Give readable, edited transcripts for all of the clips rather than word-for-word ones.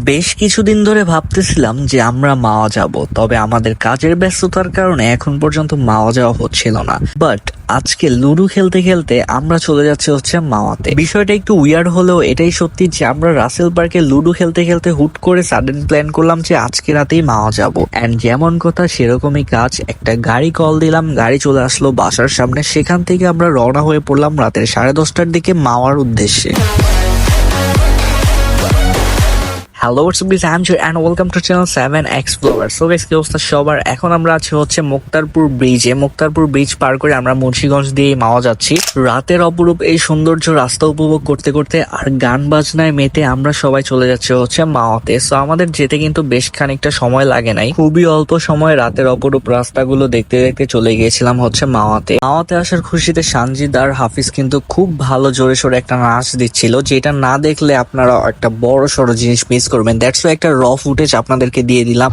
বেশ কিছুদিন ধরে ভাবতেছিলাম যে আমরা মাওয়া যাব, তবে আমাদের কাজের ব্যস্ততার কারণে এখন পর্যন্ত মাওয়া যাওয়া হচ্ছিল না। বাট আজকে লুডো খেলতে খেলতে আমরা চলে যাচ্ছি হচ্ছে মাওয়াতে। বিষয়টা একটু উইয়ার্ড হলেও এটাই সত্যি যে আমরা রাসেল পার্কে লুডো খেলতে খেলতে হুট করে সাডেন প্ল্যান করলাম যে আজকে রাতেই মাওয়া যাব। এন্ড যেমন কথা সেরকমই কাজ, একটা গাড়ি কল দিলাম, গাড়ি চলে আসলো বাসার সামনে। সেখান থেকে আমরা রওনা হয়ে পড়লাম রাতের 10:30টার দিকে মাওয়ার উদ্দেশ্যে। Hello what's up I am Joy and welcome to channel 7 explorer. So guys, কি অবস্থা সবার? এখন আমরা আছি হচ্ছে মুক্তারপুর ব্রিজে। মুক্তারপুর ব্রিজ পার করে আমরা মুন্সিগঞ্জ দিয়ে মাওয়া যাচ্ছি। রাতের অপরূপ এই সৌন্দর্য রাস্তা উপভোগ করতে করতে আর গান বাজনায় মেতে আমরা সবাই চলে যাচ্ছি হচ্ছে মাওয়াতে। সো আমাদের যেতে কিন্তু বেশ খানিকটা সময় লাগে নাই, খুবই অল্প সময় রাতের অপরূপ রাস্তাগুলো দেখতে দেখতে চলে গিয়েছিলাম হচ্ছে মাওয়াতে। মাওয়াতে আসার খুশিতে সানজিদ আর হাফিজ কিন্তু খুব ভালো জোরে সোরে একটা নাচ দিচ্ছিল, যেটা না দেখলে আপনারা একটা বড় সড়ো জিনিস মিস করবেন। দ্যাটস ওয়াই একটা র ফুটেজ আপনাদেরকে দিয়ে দিলাম।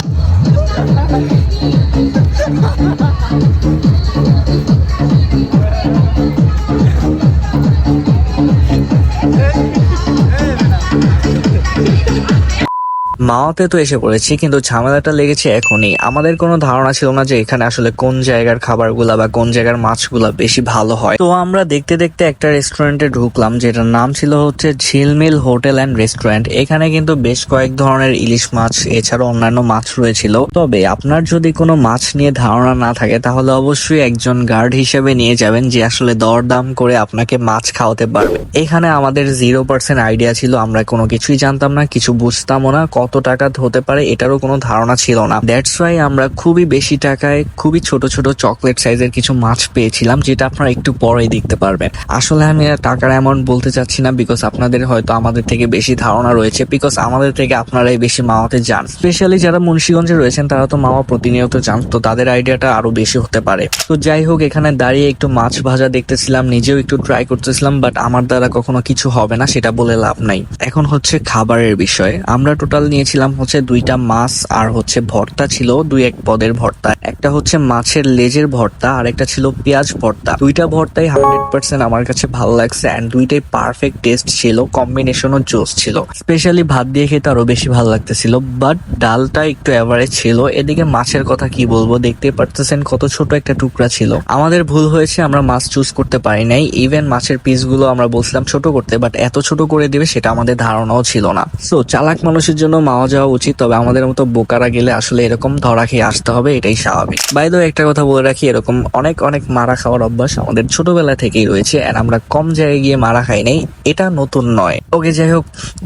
মাওয়াতে তো এসে পড়েছি, কিন্তু ঝামেলাটা লেগেছে এখনই। আমাদের কোনো ধারণা ছিল না যে এখানে আসলে কোন জায়গার খাবারগুলা বা কোন জায়গার মাছগুলা বেশি ভালো হয়। তো আমরা দেখতে দেখতে একটা রেস্টুরেন্টে ঢুকলাম, যেটার নাম ছিল হচ্ছে ঝিলমিল হোটেল অ্যান্ড রেস্টুরেন্ট। এখানে কিন্তু বেশ কয়েক ধরনের ইলিশ মাছ এছাড়া অন্যান্য মাছ রয়েছিল। তবে আপনার যদি কোনো মাছ নিয়ে ধারণা না থাকে তাহলে অবশ্যই একজন গার্ড হিসেবে নিয়ে যাবেন, যে আসলে দরদাম করে আপনাকে মাছ খাওয়াতে পারবে। এখানে আমাদের 0% আইডিয়া ছিল, আমরা কোনো কিছুই জানতাম না, কিছু বুঝতামও না। কত টাকা হতে পারে এটারও কোনো ধারণা ছিল না। দ্যাটস ওয়াই আমরা খুবই বেশি টাকায় খুবই ছোট ছোট চকলেট সাইজের কিছু মাছ পেয়েছিলাম, যেটা আপনারা একটু পরেই দেখতে পারবেন। আসলে আমি টাকার অ্যামাউন্ট বলতে চাচ্ছি না, বিকজ আপনাদের হয়তো আমাদের থেকে বেশি ধারণা রয়েছে, বিকজ আমাদের থেকে আপনারাই বেশি মাওয়াতে যান। স্পেশালি যারা মুন্সিগঞ্জে রয়েছেন তারা তো মাওয়া প্রতিনিয়ত যান, তো তাদের আইডিয়াটা আরো বেশি হতে পারে। তো যাই হোক, এখানে দাঁড়িয়ে একটু মাছ ভাজা দেখতেছিলাম, নিজেও একটু ট্রাই করতেছিলাম, বাট আমার দ্বারা কখনো কিছু হবে না সেটা বলে লাভ নাই। এখন হচ্ছে খাবারের বিষয়। আমরা টোটাল নিয়েছিলাম হচ্ছে 2টা মাছ আর হচ্ছে ভর্তা ছিল 2-1 পদের ভর্তা। একটা হচ্ছে মাছের লেজের ভর্তা আর একটা ছিল পেঁয়াজ ভর্তা। 2টা ভর্তাই 100% আমার কাছে ভালো লাগছে এন্ড 2টাই পারফেক্ট টেস্ট ছিল, কম্বিনেশনও জোস ছিল। স্পেশালি ভাত দিয়ে খেতে আরো বেশি ভালো লাগতেছিল, বাট ডালটা একটু এভারেজ ছিল। এদিকে মাছের কথা কি বলবো, দেখতে পারতেছেন কত ছোট একটা টুকরা ছিল। আমাদের ভুল হয়েছে, আমরা মাছ চুজ করতে পারি নাই। ইভেন মাছের পিসগুলো আমরা বলছিলাম ছোট করতে, বাট এত ছোট করে দিবে সেটা আমাদের ধারণাও ছিল না। সো চালাক মানুষের জন্য মাওয়া যাওয়া উচিত, তবে আমাদের মতো বোকারা গেলে আসলে এরকম ধরা খেয়ে আসতে হবে, এটাই স্বাভাবিক। বাই দ্য ওয়ে, একটা কথা বলে রাখি, এরকম অনেক অনেক মারা খাওয়ার অভ্যাস আমাদের ছোটবেলা থেকেই রয়েছে আর আমরা কম জায়গায় গিয়ে মারা খাই নাই, এটা নতুন নয়। ওকে, যাই হোক,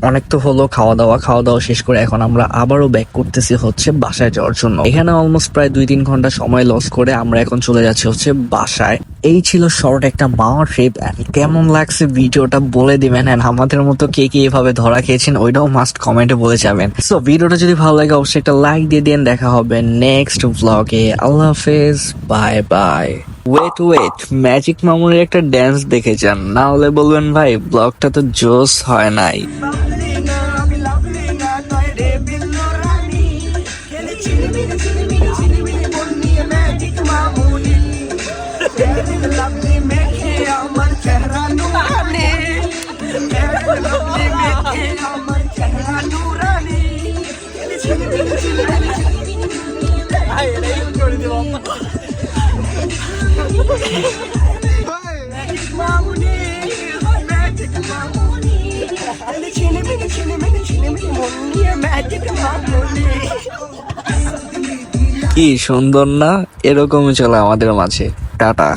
অনেক তো হলো খাওয়া দাওয়া শেষ করে এখন আমরা আবারও ব্যাক করতেছি হচ্ছে বাসায় যাওয়ার জন্য। এখানে অলমোস্ট প্রায় 2-3 ঘন্টা সময় লস করে আমরা এখন চলে যাচ্ছি হচ্ছে বাসায়। এই ছিল শর্ট একটা মাওয়া ট্রিপ। কেমন লাগছে ভিডিওটা বলে দিবেন, এন্ড আমাদের মতো কে কে এভাবে ধরা খেয়েছেন ওইটাও মাস্ট কমেন্টে বলে যাবেন। সো ভিডিওটা যদি ভালো লাগে অবশ্যই একটা লাইক দিয়ে দিন। দেখা হবে নেক্সট ব্লগে। আল্লাহ হাফেজ, বাই বাই। ওয়েট, ম্যাজিক মামুনের একটা ড্যান্স দেখে যান, না হলে বলবেন ভাই ব্লগটা তো জোস হয় নাই। কি সুন্দর না? এরকমই চলে আমাদের মাঝে। টাটা।